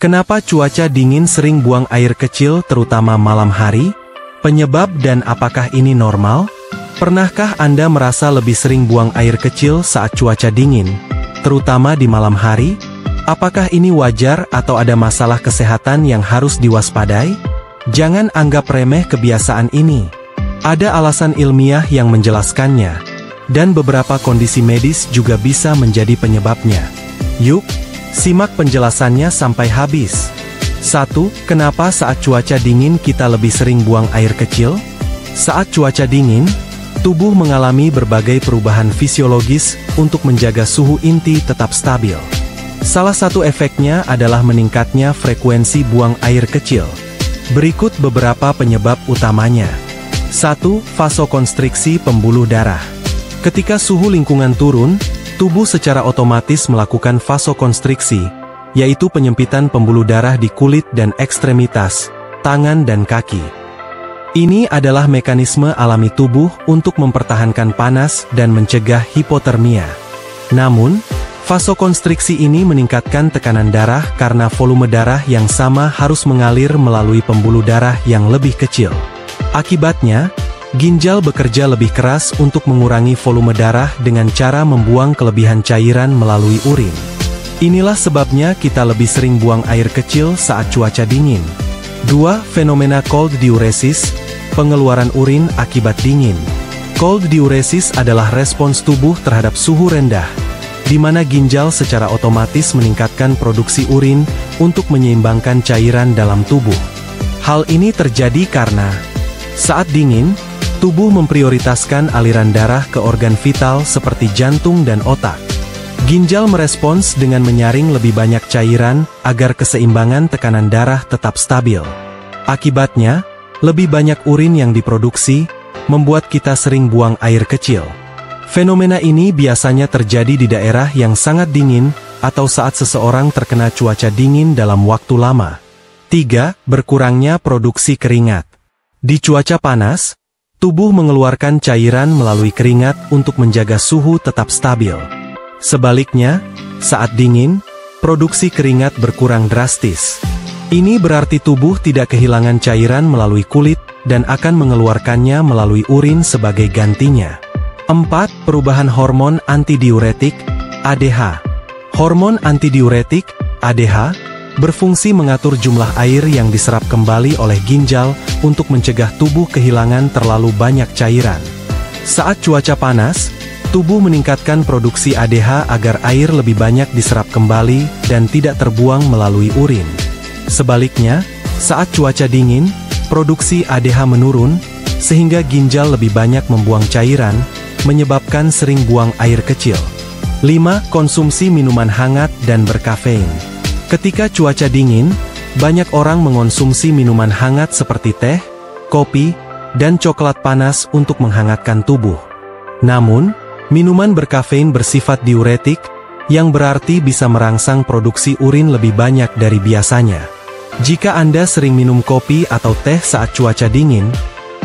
Kenapa cuaca dingin sering buang air kecil terutama malam hari? Penyebab dan apakah ini normal? Pernahkah Anda merasa lebih sering buang air kecil saat cuaca dingin, terutama di malam hari? Apakah ini wajar atau ada masalah kesehatan yang harus diwaspadai? Jangan anggap remeh kebiasaan ini. Ada alasan ilmiah yang menjelaskannya, dan beberapa kondisi medis juga bisa menjadi penyebabnya. Yuk, simak penjelasannya sampai habis. 1. Kenapa saat cuaca dingin kita lebih sering buang air kecil? Saat cuaca dingin, tubuh mengalami berbagai perubahan fisiologis untuk menjaga suhu inti tetap stabil. Salah satu efeknya adalah meningkatnya frekuensi buang air kecil. Berikut beberapa penyebab utamanya. 1. Vasokonstriksi pembuluh darah. Ketika suhu lingkungan turun, tubuh secara otomatis melakukan vasokonstriksi, yaitu penyempitan pembuluh darah di kulit dan ekstremitas, tangan dan kaki. Ini adalah mekanisme alami tubuh untuk mempertahankan panas dan mencegah hipotermia. Namun, vasokonstriksi ini meningkatkan tekanan darah karena volume darah yang sama harus mengalir melalui pembuluh darah yang lebih kecil. Akibatnya, ginjal bekerja lebih keras untuk mengurangi volume darah dengan cara membuang kelebihan cairan melalui urin. Inilah sebabnya kita lebih sering buang air kecil saat cuaca dingin. 2. Fenomena cold diuresis, pengeluaran urin akibat dingin. Cold diuresis adalah respons tubuh terhadap suhu rendah, di mana ginjal secara otomatis meningkatkan produksi urin untuk menyeimbangkan cairan dalam tubuh. Hal ini terjadi karena saat dingin, tubuh memprioritaskan aliran darah ke organ vital seperti jantung dan otak. Ginjal merespons dengan menyaring lebih banyak cairan agar keseimbangan tekanan darah tetap stabil. Akibatnya, lebih banyak urin yang diproduksi, membuat kita sering buang air kecil. Fenomena ini biasanya terjadi di daerah yang sangat dingin atau saat seseorang terkena cuaca dingin dalam waktu lama. 3. Berkurangnya produksi keringat. Di cuaca panas, tubuh mengeluarkan cairan melalui keringat untuk menjaga suhu tetap stabil. Sebaliknya, saat dingin, produksi keringat berkurang drastis. Ini berarti tubuh tidak kehilangan cairan melalui kulit dan akan mengeluarkannya melalui urin sebagai gantinya. 4. Perubahan hormon antidiuretik, ADH. Hormon antidiuretik, ADH, berfungsi mengatur jumlah air yang diserap kembali oleh ginjal untuk mencegah tubuh kehilangan terlalu banyak cairan. Saat cuaca panas, tubuh meningkatkan produksi ADH agar air lebih banyak diserap kembali dan tidak terbuang melalui urin. Sebaliknya, saat cuaca dingin, produksi ADH menurun, sehingga ginjal lebih banyak membuang cairan, menyebabkan sering buang air kecil. 5. Konsumsi minuman hangat dan berkafein. Ketika cuaca dingin, banyak orang mengonsumsi minuman hangat seperti teh, kopi, dan coklat panas untuk menghangatkan tubuh. Namun, minuman berkafein bersifat diuretik, yang berarti bisa merangsang produksi urin lebih banyak dari biasanya. Jika Anda sering minum kopi atau teh saat cuaca dingin,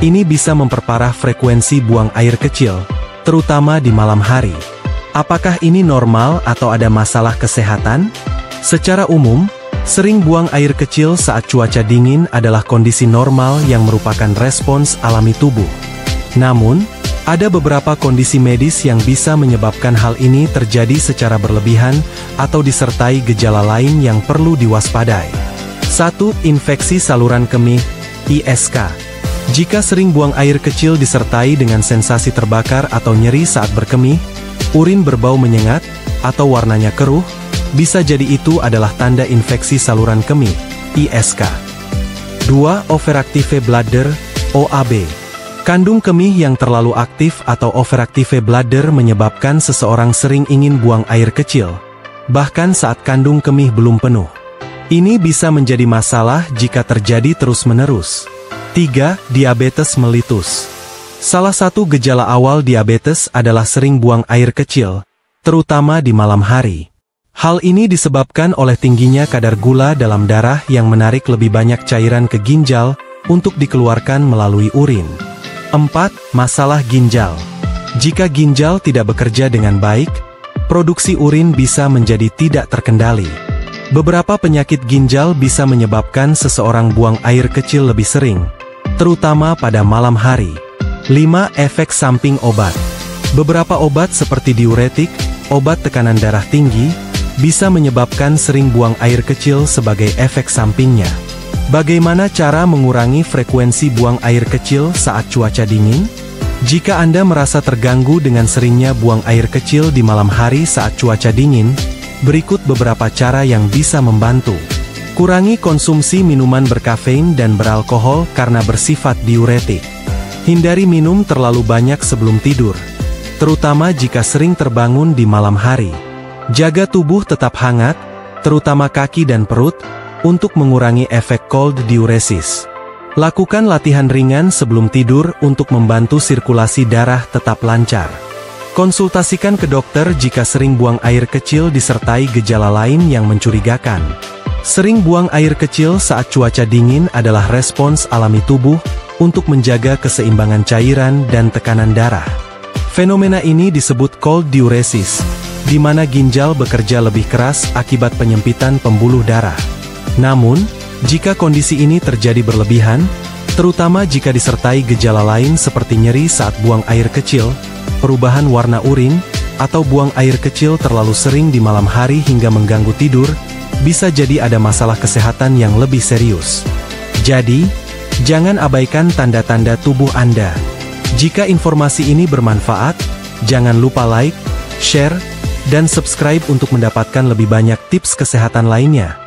ini bisa memperparah frekuensi buang air kecil, terutama di malam hari. Apakah ini normal atau ada masalah kesehatan? Secara umum, sering buang air kecil saat cuaca dingin adalah kondisi normal yang merupakan respons alami tubuh. Namun, ada beberapa kondisi medis yang bisa menyebabkan hal ini terjadi secara berlebihan atau disertai gejala lain yang perlu diwaspadai. 1. Infeksi saluran kemih, ISK. Jika sering buang air kecil disertai dengan sensasi terbakar atau nyeri saat berkemih, urin berbau menyengat, atau warnanya keruh, bisa jadi itu adalah tanda infeksi saluran kemih, ISK. 2. Overactive bladder, OAB. Kandung kemih yang terlalu aktif atau overactive bladder menyebabkan seseorang sering ingin buang air kecil, bahkan saat kandung kemih belum penuh. Ini bisa menjadi masalah jika terjadi terus-menerus. 3. Diabetes mellitus. Salah satu gejala awal diabetes adalah sering buang air kecil, terutama di malam hari. Hal ini disebabkan oleh tingginya kadar gula dalam darah yang menarik lebih banyak cairan ke ginjal untuk dikeluarkan melalui urin. 4. Masalah ginjal. Jika ginjal tidak bekerja dengan baik, produksi urin bisa menjadi tidak terkendali. Beberapa penyakit ginjal bisa menyebabkan seseorang buang air kecil lebih sering, terutama pada malam hari. 5. Efek samping obat. Beberapa obat seperti diuretik, obat tekanan darah tinggi, bisa menyebabkan sering buang air kecil sebagai efek sampingnya. Bagaimana cara mengurangi frekuensi buang air kecil saat cuaca dingin? Jika Anda merasa terganggu dengan seringnya buang air kecil di malam hari saat cuaca dingin, berikut beberapa cara yang bisa membantu. Kurangi konsumsi minuman berkafein dan beralkohol karena bersifat diuretik. Hindari minum terlalu banyak sebelum tidur, terutama jika sering terbangun di malam hari. Jaga tubuh tetap hangat, terutama kaki dan perut, untuk mengurangi efek cold diuresis. Lakukan latihan ringan sebelum tidur untuk membantu sirkulasi darah tetap lancar. Konsultasikan ke dokter jika sering buang air kecil disertai gejala lain yang mencurigakan. Sering buang air kecil saat cuaca dingin adalah respons alami tubuh untuk menjaga keseimbangan cairan dan tekanan darah. Fenomena ini disebut cold diuresis, di mana ginjal bekerja lebih keras akibat penyempitan pembuluh darah. Namun, jika kondisi ini terjadi berlebihan, terutama jika disertai gejala lain seperti nyeri saat buang air kecil, perubahan warna urin, atau buang air kecil terlalu sering di malam hari hingga mengganggu tidur, bisa jadi ada masalah kesehatan yang lebih serius. Jadi, jangan abaikan tanda-tanda tubuh Anda. Jika informasi ini bermanfaat, jangan lupa like, share, dan subscribe untuk mendapatkan lebih banyak tips kesehatan lainnya.